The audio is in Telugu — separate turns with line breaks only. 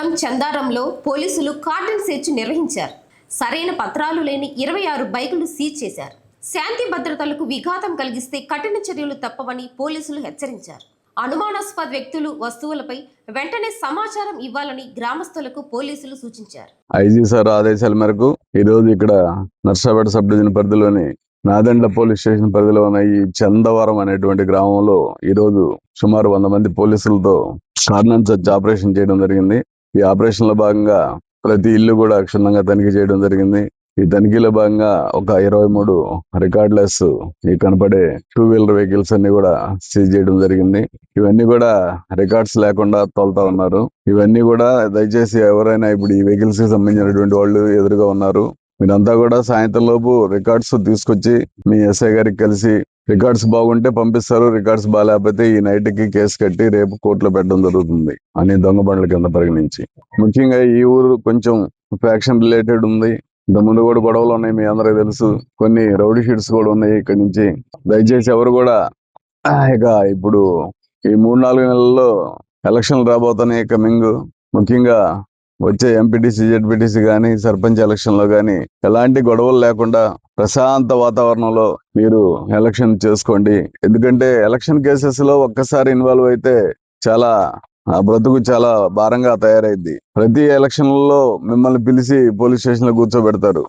మండలం చందారంలో పోలీసులు కార్డన్ సెర్చ్ నిర్వహించారు. సరైన పత్రాలు లేని 26 బైకులు సీజ్ చేశారు. శాంతి భద్రతలకు విఘాతం కలిగిస్తే కఠిన చర్యలు తప్పవని పోలీసులు హెచ్చరించారు. అనుమానాస్పద వ్యక్తులు, వస్తువులపై వెంటనే సమాచారం ఇవ్వాలని గ్రామస్తులకు పోలీసులు సూచించారు.
ఐజీ సార్ ఆదేశాల మేరకు ఈ రోజు ఇక్కడ నర్సాపేట సబ్ డివిజన్ పరిధిలోని నాదెండ్ల పోలీస్ స్టేషన్ పరిధిలో ఉన్న ఈ చందవరం అనేటువంటి గ్రామంలో ఈ రోజు సుమారు 100 మంది పోలీసులతో కార్డన్ సెర్చ్ ఆపరేషన్ చేయడం జరిగింది. ఈ ఆపరేషన్ లో భాగంగా ప్రతి ఇల్లు కూడా క్షుణ్ణంగా తనిఖీ చేయడం జరిగింది. ఈ తనిఖీలో భాగంగా ఒక 23 రికార్డ్లెస్ ఈ కనపడే 2 వీలర్ వెహికల్స్ అన్ని కూడా సీజ్ చేయడం జరిగింది. ఇవన్నీ కూడా రికార్డ్స్ లేకుండా తోలుతా ఉన్నారు. ఇవన్నీ కూడా దయచేసి ఎవరైనా ఇప్పుడు ఈ వెహికల్స్ కి సంబంధించినటువంటి వాళ్ళు ఎదురుగా ఉన్నారు, మీరంతా కూడా సాయంత్రం లోపు రికార్డ్స్ తీసుకొచ్చి మీ ఎస్ఐ గారికి కలిసి రికార్డ్స్ బాగుంటే పంపిస్తారు, రికార్డ్స్ బాగాలేకపోతే ఈ నైట్ కి కేసు కట్టి రేపు కోర్టులో పెట్టడం జరుగుతుంది అని దొంగ బండ్ల కింద పరిగణించి. ముఖ్యంగా ఈ ఊరు కొంచెం ఫ్యాక్షన్ రిలేటెడ్ ఉంది. ఇంతకుముందు కూడా గొడవలు ఉన్నాయి, మీ అందరికీ తెలుసు. కొన్ని రౌడీ షీట్స్ కూడా ఉన్నాయి ఇక్కడి నుంచి. దయచేసి ఎవరు కూడా ఇక ఇప్పుడు ఈ 3-4 నెలల్లో ఎలక్షన్లు రాబోతున్నాయి కమింగ్. ముఖ్యంగా వచ్చే ఎంపీటీసీ, జెడ్పీటీసీ కానీ సర్పంచ్ ఎలక్షన్ లో కానీ ఎలాంటి గొడవలు లేకుండా ప్రశాంత వాతావరణంలో మీరు ఎలక్షన్ చేసుకోండి. ఎందుకంటే ఎలక్షన్ కేసెస్ లో ఒక్కసారి ఇన్వాల్వ్ అయితే చాలా బ్రతుకు చాలా భారంగా తయారైద్ది. ప్రతి ఎలక్షన్లలో మిమ్మల్ని పిలిచి పోలీస్ స్టేషన్ లో కూర్చోబెడతారు.